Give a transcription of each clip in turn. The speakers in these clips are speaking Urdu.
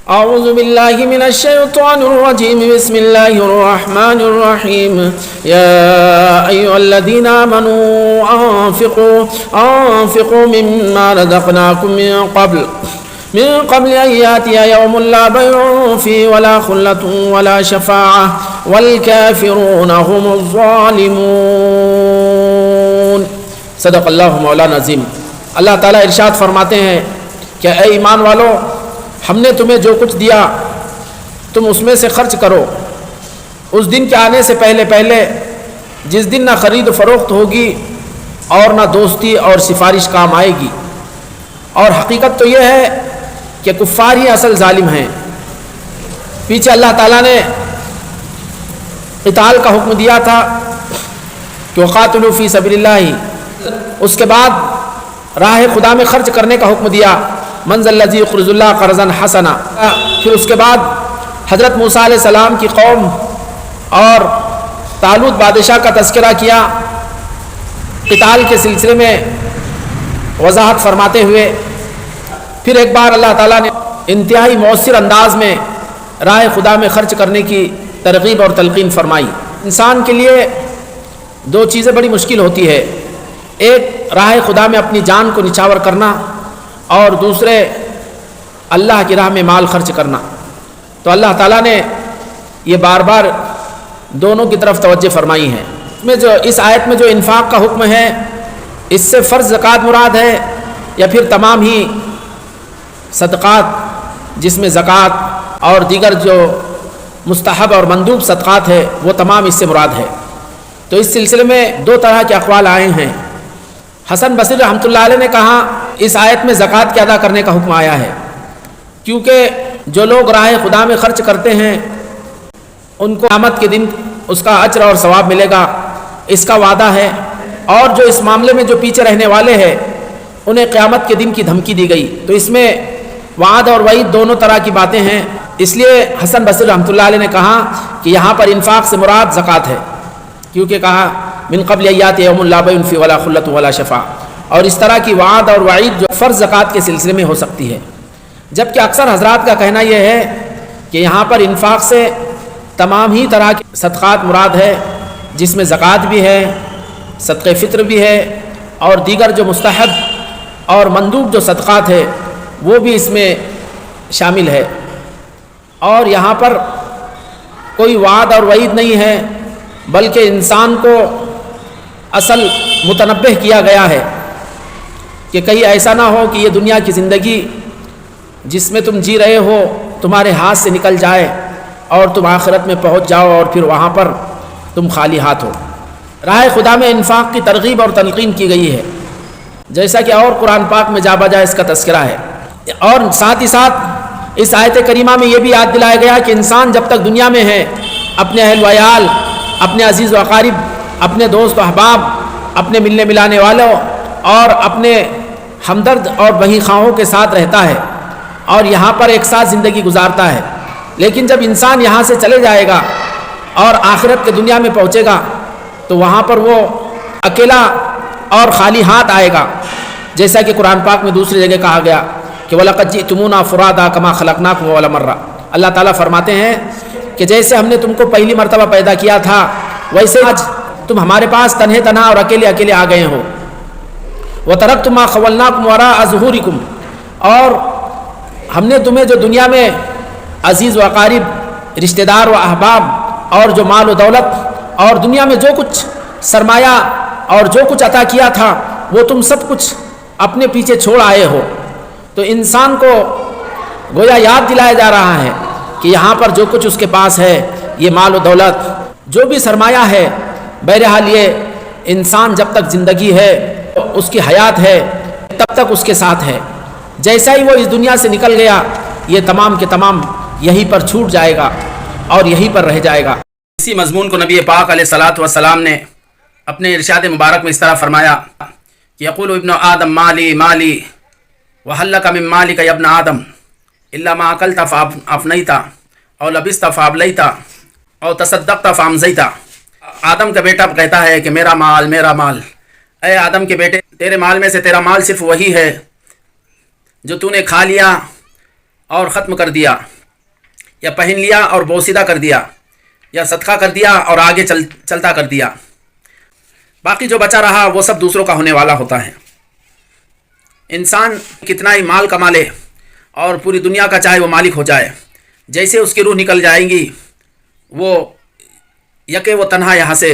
اعوذ باللہ من الشیطان الرجیم بسم اللہ الرحمن الرحیم یا ایہا الذین آمنوا انفقوا مما رزقناکم من قبل ان یاتی یوم لا بیع فیہ ولا خلۃ ولا شفاعہ والکافرون هم الظالمون۔ صدق اللہ مولانا عظیم۔ اللہ تعالیٰ ارشاد فرماتے ہیں کہ اے ایمان والو، ہم نے تمہیں جو کچھ دیا تم اس میں سے خرچ کرو، اس دن کے آنے سے پہلے جس دن نہ خرید و فروخت ہوگی اور نہ دوستی اور سفارش کام آئے گی۔ اور حقیقت تو یہ ہے کہ کفار ہی اصل ظالم ہیں۔ پیچھے اللہ تعالیٰ نے قتال کا حکم دیا تھا کہ وقاتلوا فی سبیل اللہ، اس کے بعد راہ خدا میں خرچ کرنے کا حکم دیا، من ذا الذی یقرض اللہ قرضا حسنا۔ پھر اس کے بعد حضرت موسیٰ علیہ السلام کی قوم اور طالوت بادشاہ کا تذکرہ کیا، قتال کے سلسلے میں وضاحت فرماتے ہوئے پھر ایک بار اللہ تعالیٰ نے انتہائی مؤثر انداز میں راہ خدا میں خرچ کرنے کی ترغیب اور تلقین فرمائی۔ انسان کے لیے دو چیزیں بڑی مشکل ہوتی ہے، ایک راہ خدا میں اپنی جان کو نچھاور کرنا اور دوسرے اللہ کی راہ میں مال خرچ کرنا۔ تو اللہ تعالیٰ نے یہ بار بار دونوں کی طرف توجہ فرمائی ہے۔ اس آیت میں جو انفاق کا حکم ہے، اس سے فرض زکوٰۃ مراد ہے یا پھر تمام ہی صدقات جس میں زکوٰۃ اور دیگر جو مستحب اور مندوب صدقات ہے وہ تمام اس سے مراد ہے؟ تو اس سلسلے میں دو طرح کے اقوال آئے ہیں۔ حسن بصری رحمۃ اللہ علیہ نے کہا اس آیت میں زکوٰۃ کے ادا کرنے کا حکم آیا ہے، کیونکہ جو لوگ راہ خدا میں خرچ کرتے ہیں ان کو قیامت کے دن اس کا اجر اور ثواب ملے گا، اس کا وعدہ ہے۔ اور جو اس معاملے میں جو پیچھے رہنے والے ہیں انہیں قیامت کے دن کی دھمکی دی گئی۔ تو اس میں وعد اور وعید دونوں طرح کی باتیں ہیں، اس لیے حسن بصری رحمۃ اللہ علیہ نے کہا کہ یہاں پر انفاق سے مراد زکوٰۃ ہے، کیونکہ کہا من قبل ان یاتی یوم لا بیع فیہ ولا خلۃ ولا شفاعہ، اور اس طرح کی وعد اور وعید جو فرض زکوٰۃ کے سلسلے میں ہو سکتی ہے۔ جبکہ اکثر حضرات کا کہنا یہ ہے کہ یہاں پر انفاق سے تمام ہی طرح کے صدقات مراد ہے، جس میں زکوٰۃ بھی ہے، صدقہ فطر بھی ہے، اور دیگر جو مستحب اور مندوب جو صدقات ہے وہ بھی اس میں شامل ہے۔ اور یہاں پر کوئی وعد اور وعید نہیں ہے، بلکہ انسان کو اصل متنبہ کیا گیا ہے کہ کہیں ایسا نہ ہو کہ یہ دنیا کی زندگی جس میں تم جی رہے ہو تمہارے ہاتھ سے نکل جائے اور تم آخرت میں پہنچ جاؤ اور پھر وہاں پر تم خالی ہاتھ ہو۔ راہ خدا میں انفاق کی ترغیب اور تلقین کی گئی ہے، جیسا کہ اور قرآن پاک میں جا بجا اس کا تذکرہ ہے۔ اور ساتھ ہی ساتھ اس آیت کریمہ میں یہ بھی یاد دلایا گیا کہ انسان جب تک دنیا میں ہے اپنے اہل و عیال، اپنے عزیز و اقارب، اپنے دوست و احباب، اپنے ملنے ملانے والوں اور اپنے ہمدرد اور بہی خواہوں کے ساتھ رہتا ہے اور یہاں پر ایک ساتھ زندگی گزارتا ہے۔ لیکن جب انسان یہاں سے چلے جائے گا اور آخرت کے دنیا میں پہنچے گا تو وہاں پر وہ اکیلا اور خالی ہاتھ آئے گا، جیسا کہ قرآن پاک میں دوسری جگہ کہا گیا کہ وَلَقَدْ جِئْتُمُونَا فُرَادَىٰ كَمَا خَلَقْنَاكُمْ أَوَّلَ مَرَّةٍ۔ اللہ تعالیٰ فرماتے ہیں کہ جیسے ہم نے تم کو پہلی مرتبہ پیدا کیا تھا ویسے آج تم ہمارے پاس تنہے تنہا اور اکیلے اکیلے آ گئے ہو۔ وَتَرَكْتُم مَّا خَوَّلْنَاكُمْ وَرَاءَ ظُهُورِكُمْ، اور ہم نے تمہیں جو دنیا میں عزیز و اقارب، رشتہ دار و احباب اور جو مال و دولت اور دنیا میں جو کچھ سرمایہ اور جو کچھ عطا کیا تھا وہ تم سب کچھ اپنے پیچھے چھوڑ آئے ہو۔ تو انسان کو گویا یاد دلایا جا رہا ہے کہ یہاں پر جو کچھ اس کے پاس ہے، یہ مال و دولت، جو بھی سرمایہ ہے، بہرحال یہ انسان جب تک زندگی ہے، اس کی حیات ہے، تب تک اس کے ساتھ ہے۔ جیسا ہی وہ اس دنیا سے نکل گیا یہ تمام کے تمام یہیں پر چھوٹ جائے گا اور یہیں پر رہ جائے گا۔ اسی مضمون کو نبی پاک علیہ الصلاۃ والسلام نے اپنے ارشاد مبارک میں اس طرح فرمایا کہ یقول ابن آدم مالی مالی وحلک من مالک یا ابن آدم الا ما اکلت فافنیت او لبست فابلیت او تصدقت فامزیت۔ آدم کا بیٹا کہتا ہے کہ میرا مال میرا مال۔ اے آدم کے بیٹے، تیرے مال میں سے تیرا مال صرف وہی ہے جو تو نے کھا لیا اور ختم کر دیا، یا پہن لیا اور بوسیدہ کر دیا، یا صدقہ کر دیا اور آگے چلتا کر دیا، باقی جو بچا رہا وہ سب دوسروں کا ہونے والا ہوتا ہے۔ انسان کتنا ہی مال کما لے اور پوری دنیا کا چاہے وہ مالک ہو جائے، جیسے اس کی روح نکل جائیں گی وہ یکے وہ تنہا یہاں سے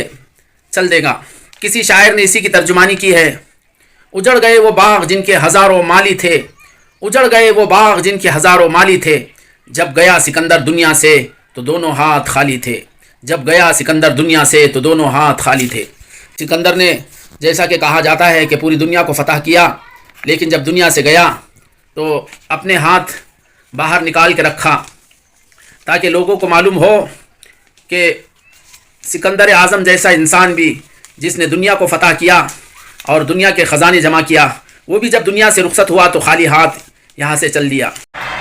چل دے گا۔ کسی شاعر نے اسی کی ترجمانی کی ہے، اجڑ گئے وہ باغ جن کے ہزاروں مالی تھے، اجڑ گئے وہ باغ جن کے ہزاروں مالی تھے، جب گیا سکندر دنیا سے تو دونوں ہاتھ خالی تھے، جب گیا سکندر دنیا سے تو دونوں ہاتھ خالی تھے۔ سکندر نے جیسا کہ کہا جاتا ہے کہ پوری دنیا کو فتح کیا، لیکن جب دنیا سے گیا تو اپنے ہاتھ باہر نکال کے رکھا تاکہ لوگوں کو معلوم ہو کہ سکندر اعظم جیسا انسان بھی جس نے دنیا کو فتح کیا اور دنیا کے خزانے جمع کیا، وہ بھی جب دنیا سے رخصت ہوا تو خالی ہاتھ یہاں سے چل دیا۔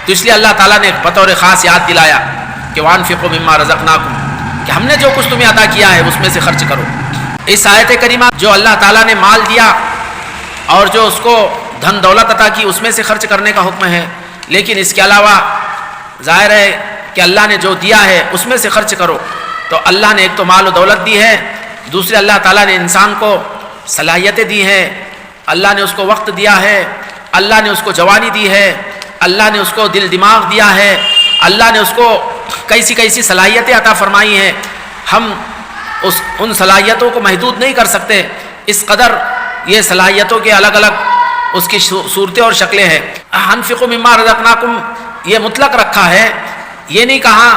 تو اس لیے اللہ تعالیٰ نے بطور خاص یاد دلایا کہ وَأَنفِقُوا مِمَّا رَزَقْنَاكُمْ، کہ ہم نے جو کچھ تمہیں عطا کیا ہے اس میں سے خرچ کرو۔ اس آیت کریمہ جو اللہ تعالیٰ نے مال دیا اور جو اس کو دھن دولت عطا کی اس میں سے خرچ کرنے کا حکم ہے، لیکن اس کے علاوہ ظاہر ہے کہ اللہ نے جو دیا ہے اس میں سے خرچ کرو۔ تو اللہ نے ایک تو مال و دولت دی ہے، دوسرے اللہ تعالیٰ نے انسان کو صلاحیتیں دی ہیں، اللہ نے اس کو وقت دیا ہے، اللہ نے اس کو جوانی دی ہے، اللہ نے اس کو دل دماغ دیا ہے، اللہ نے اس کو کیسی صلاحیتیں عطا فرمائی ہیں۔ ہم ان صلاحیتوں کو محدود نہیں کر سکتے، اس قدر یہ صلاحیتوں کے الگ الگ اس کی صورتیں اور شکلیں ہیں۔ انفقوا مما رزقناکم یہ مطلق رکھا ہے، یہ نہیں کہا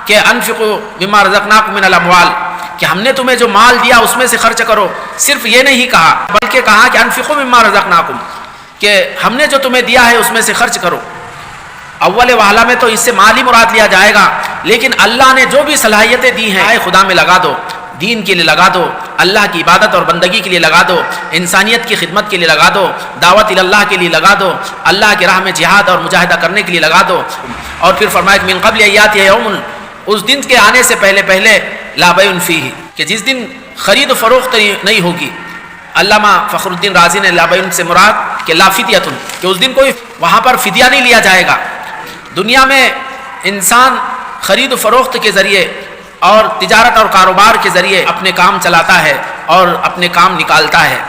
کہ انفقوا مما رزقناکم من الاموال کہ ہم نے تمہیں جو مال دیا اس میں سے خرچ کرو، صرف یہ نہیں کہا، بلکہ کہا کہ انفقوا مما رزقناکم کہ ہم نے جو تمہیں دیا ہے اس میں سے خرچ کرو۔ اول والا میں تو اس سے مال ہی مراد لیا جائے گا، لیکن اللہ نے جو بھی صلاحیتیں دی ہیں خدا میں لگا دو، دین کے لیے لگا دو، اللہ کی عبادت اور بندگی کے لیے لگا دو، انسانیت کی خدمت کے لیے لگا دو، دعوت اللہ کے لیے لگا دو، اللہ کی راہ میں جہاد اور مجاہدہ کرنے کے لیے لگا دو۔ اور پھر فرمایا کہ من قبل یاتی یوم، اس دن کے آنے سے پہلے لا بیع فیہ، کہ جس دن خرید و فروخت نہیں ہوگی۔ علامہ فخر الدین رازی نے لا بیع سے مراد کہ لا فدیۃ، کہ اس دن کوئی وہاں پر فدیہ نہیں لیا جائے گا۔ دنیا میں انسان خرید و فروخت کے ذریعے اور تجارت اور کاروبار کے ذریعے اپنے کام چلاتا ہے اور اپنے کام نکالتا ہے۔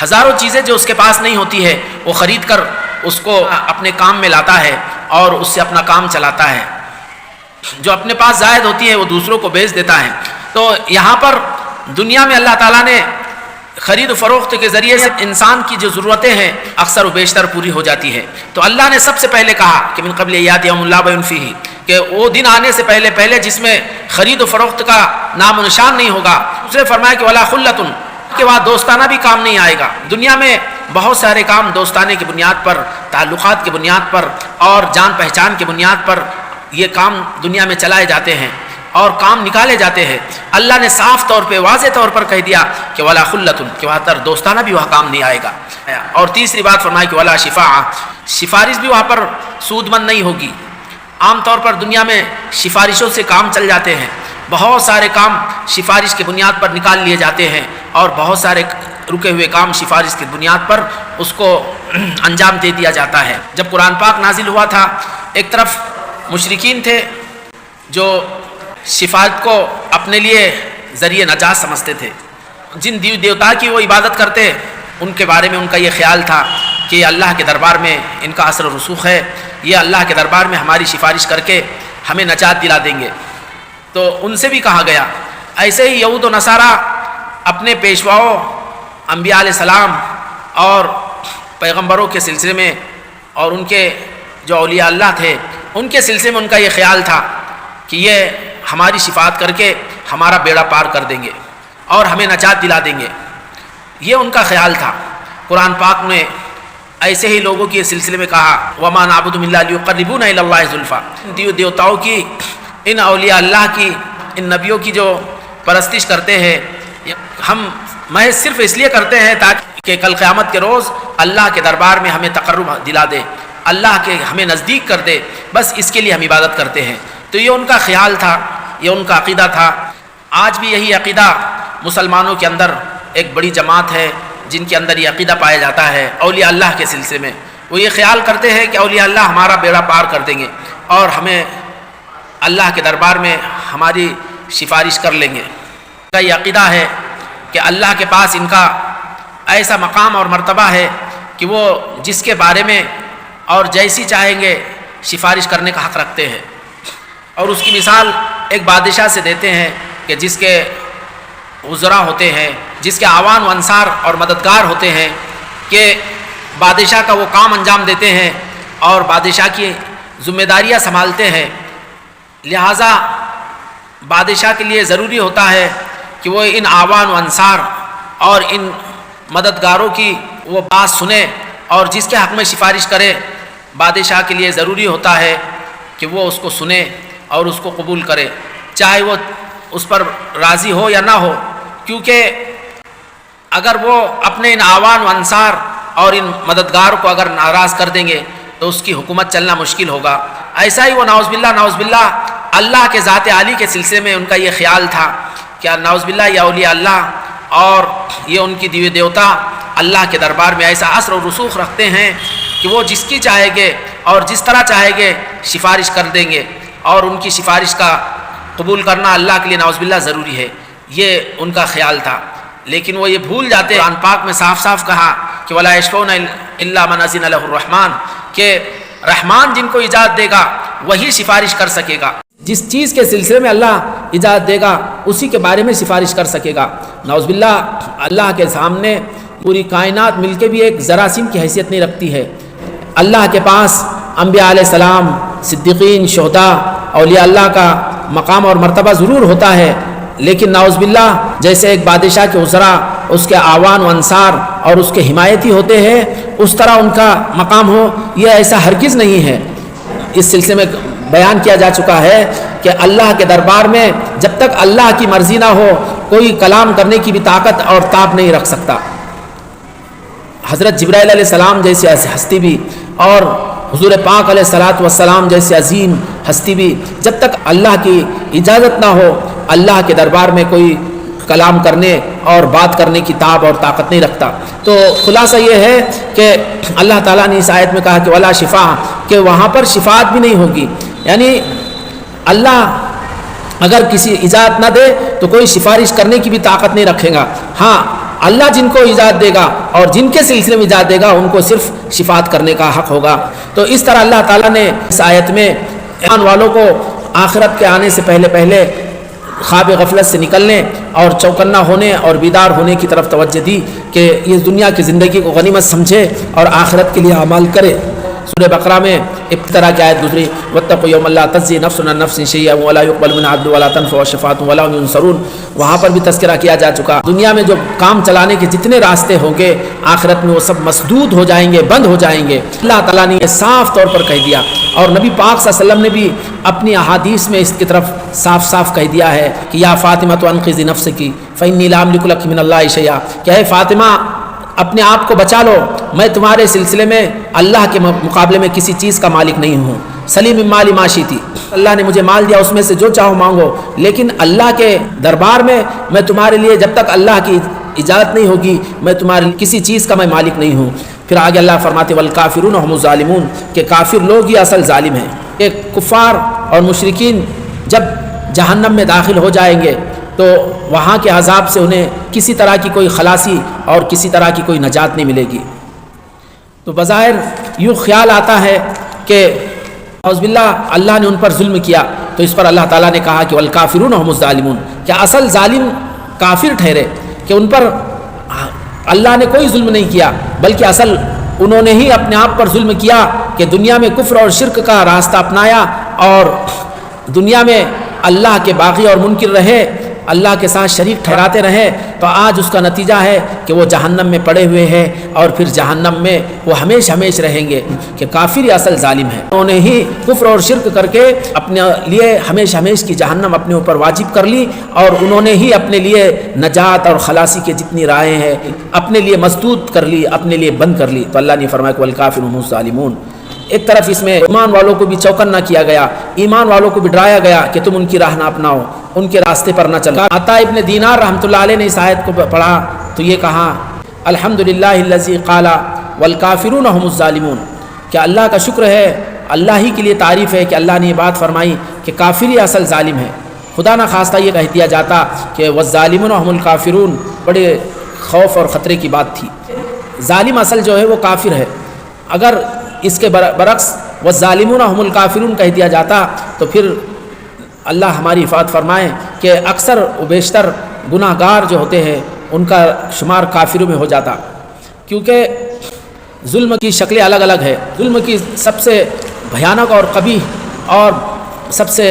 ہزاروں چیزیں جو اس کے پاس نہیں ہوتی ہے وہ خرید کر اس کو اپنے کام میں لاتا ہے اور اس سے اپنا کام چلاتا ہے، جو اپنے پاس زائد ہوتی ہے وہ دوسروں کو بیچ دیتا ہے۔ تو یہاں پر دنیا میں اللہ تعالیٰ نے خرید و فروخت کے ذریعے سے انسان کی جو ضرورتیں ہیں اکثر و بیشتر پوری ہو جاتی ہے۔ تو اللہ نے سب سے پہلے کہا کہ من قبل یاتی یوم لا بیع فیہ، کہ وہ دن آنے سے پہلے جس میں خرید و فروخت کا نام و نشان نہیں ہوگا۔ اس نے فرمایا کہ ولا خلۃ، کہ وہاں دوستانہ بھی کام نہیں آئے گا۔ دنیا میں بہت سارے کام دوستانے کی بنیاد پر، تعلقات کی بنیاد پر اور جان پہچان کی بنیاد پر یہ کام دنیا میں چلائے جاتے ہیں اور کام نکالے جاتے ہیں۔ اللہ نے صاف طور پہ واضح طور پر کہہ دیا کہ ولا خلۃ، کہ وہاں پر دوستانہ بھی وہاں کام نہیں آئے گا۔ اور تیسری بات فرمائی کہ ولا شفاعہ، سفارش بھی وہاں پر سود مند نہیں ہوگی۔ عام طور پر دنیا میں سفارشوں سے کام چل جاتے ہیں، بہت سارے کام سفارش کی بنیاد پر نکال لیے جاتے ہیں اور بہت سارے رکے ہوئے کام سفارش کی بنیاد پر اس کو انجام دے دیا جاتا ہے۔ جب قرآن پاک نازل ہوا تھا، ایک طرف مشرکین تھے جو شفاعت کو اپنے لیے ذریعہ نجات سمجھتے تھے، جن دیو دیوتا کی وہ عبادت کرتے ان کے بارے میں ان کا یہ خیال تھا کہ یہ اللہ کے دربار میں ان کا اثر و رسوخ ہے، یہ اللہ کے دربار میں ہماری سفارش کر کے ہمیں نجات دلا دیں گے۔ تو ان سے بھی کہا گیا، ایسے ہی یہود و نصارہ اپنے پیشواؤں انبیاء علیہ السلام اور پیغمبروں کے سلسلے میں اور ان کے جو اولیاء اللہ تھے ان کے سلسلے میں ان کا یہ خیال تھا کہ یہ ہماری شفاعت کر کے ہمارا بیڑا پار کر دیں گے اور ہمیں نجات دلا دیں گے، یہ ان کا خیال تھا۔ قرآن پاک نے ایسے ہی لوگوں کے سلسلے میں کہا وَمَا نَعْبُدُهُمْ إِلَّا لِيُقَرِّبُونَ إِلَى اللَّهِ زُلْفَىٰ، دیوتاؤں کی، ان اولیاء اللہ کی، ان نبیوں کی جو پرستش کرتے ہیں ہم محض صرف اس لیے کرتے ہیں تاکہ کل قیامت کے روز اللہ کے دربار میں ہمیں تقرب دلا دے، اللہ کے ہمیں نزدیک کر دے، بس اس کے لیے ہم عبادت کرتے ہیں۔ تو یہ ان کا خیال تھا، یہ ان کا عقیدہ تھا۔ آج بھی یہی عقیدہ مسلمانوں کے اندر ایک بڑی جماعت ہے جن کے اندر یہ عقیدہ پایا جاتا ہے اولیاء اللہ کے سلسلے میں، وہ یہ خیال کرتے ہیں کہ اولیاء اللہ ہمارا بیڑا پار کر دیں گے اور ہمیں اللہ کے دربار میں ہماری سفارش کر لیں گے۔ ان کا یہ عقیدہ ہے کہ اللہ کے پاس ان کا ایسا مقام اور مرتبہ ہے کہ وہ جس کے بارے میں اور جیسی چاہیں گے سفارش کرنے کا حق رکھتے ہیں۔ اور اس کی مثال ایک بادشاہ سے دیتے ہیں کہ جس کے وزراء ہوتے ہیں، جس کے اعوان و انصار اور مددگار ہوتے ہیں، کہ بادشاہ کا وہ کام انجام دیتے ہیں اور بادشاہ کی ذمہ داریاں سنبھالتے ہیں۔ لہٰذا بادشاہ کے لیے ضروری ہوتا ہے کہ وہ ان اعوان و انصار اور ان مددگاروں کی وہ بات سنے اور جس کے حق میں سفارش کرے، بادشاہ کے لیے ضروری ہوتا ہے کہ وہ اس کو سنے اور اس کو قبول کرے، چاہے وہ اس پر راضی ہو یا نہ ہو، کیونکہ اگر وہ اپنے ان اعوان و انصار اور ان مددگار کو اگر ناراض کر دیں گے تو اس کی حکومت چلنا مشکل ہوگا۔ ایسا ہی وہ نعوذ باللہ اللہ کے ذات عالی کے سلسلے میں ان کا یہ خیال تھا کہ نعوذ باللہ یہ اولیاء اللہ اور یہ ان کی دیوی دیوتا اللہ کے دربار میں ایسا اثر و رسوخ رکھتے ہیں کہ وہ جس کی چاہے گے اور جس طرح چاہے گے سفارش کر دیں گے، اور ان کی سفارش کا قبول کرنا اللہ کے لیے نعوذ باللہ ضروری ہے، یہ ان کا خیال تھا۔ لیکن وہ یہ بھول جاتے، قرآن پاک میں صاف صاف کہا کہ وَلَا يَشْفَعُونَ إِلَّا مَنْ أَذِنَ لَهُ الرَّحْمَنُ، کہ رحمان جن کو اجازت دے گا وہی سفارش کر سکے گا، جس چیز کے سلسلے میں اللہ اجازت دے گا اسی کے بارے میں سفارش کر سکے گا۔ نعوذ باللہ اللہ کے سامنے پوری کائنات مل کے بھی ایک جراثیم کی حیثیت نہیں رکھتی ہے۔ اللہ کے پاس انبیاء علیہ السلام، صدیقین، شہداء، اولیاء اللہ کا مقام اور مرتبہ ضرور ہوتا ہے، لیکن نعوذ باللہ جیسے ایک بادشاہ کے وزراء اس کے اعوان و انصار اور اس کے حمایتی ہوتے ہیں، اس طرح ان کا مقام ہو، یہ ایسا ہرگز نہیں ہے۔ اس سلسلے میں بیان کیا جا چکا ہے کہ اللہ کے دربار میں جب تک اللہ کی مرضی نہ ہو کوئی کلام کرنے کی بھی طاقت اور تاب نہیں رکھ سکتا۔ حضرت جبرائیل علیہ السلام جیسی ہستی بھی اور حضور پاک علیہ الصلاۃ والسلام جیسے عظیم ہستی بھی جب تک اللہ کی اجازت نہ ہو اللہ کے دربار میں کوئی کلام کرنے اور بات کرنے کی تاب اور طاقت نہیں رکھتا۔ تو خلاصہ یہ ہے کہ اللہ تعالیٰ نے اس آیت میں کہا کہ ولا شفا، کہ وہاں پر شفاعت بھی نہیں ہوگی، یعنی اللہ اگر کسی اجازت نہ دے تو کوئی سفارش کرنے کی بھی طاقت نہیں رکھے گا۔ ہاں اللہ جن کو اجازت دے گا اور جن کے سلسلے میں اجازت دے گا ان کو صرف شفاعت کرنے کا حق ہوگا۔ تو اس طرح اللہ تعالیٰ نے اس آیت میں ایمان والوں کو آخرت کے آنے سے پہلے خواب غفلت سے نکلنے اور چوکنا ہونے اور بیدار ہونے کی طرف توجہ دی کہ اس دنیا کی زندگی کو غنیمت سمجھے اور آخرت کے لیے اعمال کرے۔ سورہ بقرہ میں ابتدا کی آیت گزری واتقوا یوما لا تجزی نفس عن نفس شیئا ولا يقبل منها عدل ولا تنفع شفاعۃ ولا هم ينصرون، وہاں پر بھی تذکرہ کیا جا چکا۔ دنیا میں جو کام چلانے کے جتنے راستے ہوں گے آخرت میں وہ سب مسدود ہو جائیں گے، بند ہو جائیں گے۔ اللہ تعالیٰ نے یہ صاف طور پر کہہ دیا، اور نبی پاک صلی اللہ علیہ وسلم نے بھی اپنی احادیث میں اس کی طرف صاف صاف کہہ دیا ہے کہ یا فاطمہ تو انقذی نفسکی فإنی لا أملك لك من اللہ شیئا، کہ اے فاطمہ اپنے آپ کو بچا لو، میں تمہارے سلسلے میں اللہ کے مقابلے میں کسی چیز کا مالک نہیں ہوں۔ سلیم من مالی ما شئتی، اللہ نے مجھے مال دیا اس میں سے جو چاہو مانگو، لیکن اللہ کے دربار میں تمہارے لیے جب تک اللہ کی اجازت نہیں ہوگی میں تمہارے کسی چیز کا میں مالک نہیں ہوں۔ پھر آگے اللہ فرماتے والکافرون هم الظالمون، کہ کافر لوگ ہی اصل ظالم ہیں۔ کہ کفار اور مشرکین جب جہنم میں داخل ہو جائیں گے تو وہاں کے عذاب سے انہیں کسی طرح کی کوئی خلاصی اور کسی طرح کی کوئی نجات نہیں ملے گی۔ تو بظاہر یوں خیال آتا ہے کہ اعوذ باللہ اللہ نے ان پر ظلم کیا، تو اس پر اللہ تعالیٰ نے کہا کہ والکافرون هم الظالمون، کہ اصل ظالم کافر ٹھہرے، کہ ان پر اللہ نے کوئی ظلم نہیں کیا بلکہ اصل انہوں نے ہی اپنے آپ پر ظلم کیا کہ دنیا میں کفر اور شرک کا راستہ اپنایا اور دنیا میں اللہ کے باغی اور منکر رہے، اللہ کے ساتھ شریک ٹھہراتے رہے، تو آج اس کا نتیجہ ہے کہ وہ جہنم میں پڑے ہوئے ہیں اور پھر جہنم میں وہ ہمیشہ رہیں گے۔ کہ کافر ہی اصل ظالم ہے، انہوں نے ہی کفر اور شرک کر کے اپنے لیے ہمیشہ کی جہنم اپنے اوپر واجب کر لی، اور انہوں نے ہی اپنے لیے نجات اور خلاصی کے جتنی راہیں ہیں اپنے لیے مسدود کر لی، اپنے لیے بند کر لی۔ تو اللہ نے فرمایا کہ والکافرون هم الظالمون۔ ایک طرف اس میں ایمان والوں کو بھی چوکنا کیا گیا، ایمان والوں کو بھی ڈرایا گیا کہ تم ان کی راہ نہ اپناؤ، ان کے راستے پر نہ چلو۔ عطا ابن دینار رحمۃ اللہ علیہ نے اس آیت کو پڑھا تو یہ کہا الحمدللہ الذی قال والکافرون هم الظالمون، کہ اللہ کا شکر ہے، اللہ ہی کے لیے تعریف ہے کہ اللہ نے یہ بات فرمائی کہ کافر ہی اصل ظالم ہے۔ خدا نہ خواستہ یہ کہہ دیا جاتا کہ والظالمون هم الکافرون، بڑے خوف اور خطرے کی بات تھی۔ ظالم اصل جو ہے وہ کافر ہے۔ اگر اس کے برعکس والظالمون هم الکافرون کہہ دیا جاتا تو پھر اللہ ہماری حفاظت فرمائے کہ اکثر و بیشتر گناہ گار جو ہوتے ہیں ان کا شمار کافروں میں ہو جاتا، کیونکہ ظلم کی شکلیں الگ الگ ہے۔ ظلم کی سب سے بھیانک اور قبیح اور سب سے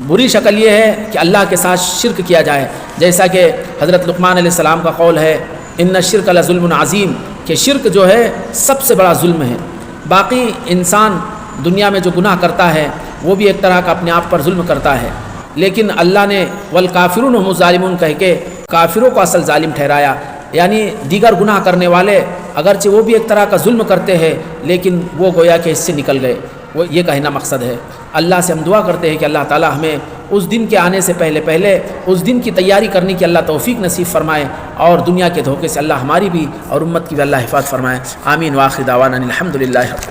بری شکل یہ ہے کہ اللہ کے ساتھ شرک کیا جائے، جیسا کہ حضرت لقمان علیہ السلام کا قول ہے ان الشرک لظلم عظیم، کہ شرک جو ہے سب سے بڑا ظلم ہے۔ باقی انسان دنیا میں جو گناہ کرتا ہے وہ بھی ایک طرح کا اپنے آپ پر ظلم کرتا ہے، لیکن اللہ نے والکافرون هم الظالمون کہہ کے کافروں کو اصل ظالم ٹھہرایا، یعنی دیگر گناہ کرنے والے اگرچہ وہ بھی ایک طرح کا ظلم کرتے ہیں لیکن وہ گویا کہ اس سے نکل گئے، وہ یہ کہنا مقصد ہے۔ اللہ سے ہم دعا کرتے ہیں کہ اللہ تعالی ہمیں اس دن کے آنے سے پہلے اس دن کی تیاری کرنے کی اللہ توفیق نصیب فرمائے، اور دنیا کے دھوکے سے اللہ ہماری بھی اور امت کی بھی اللہ حفاظت فرمائے۔ آمین۔ وآخر دعوانا الحمدللہ۔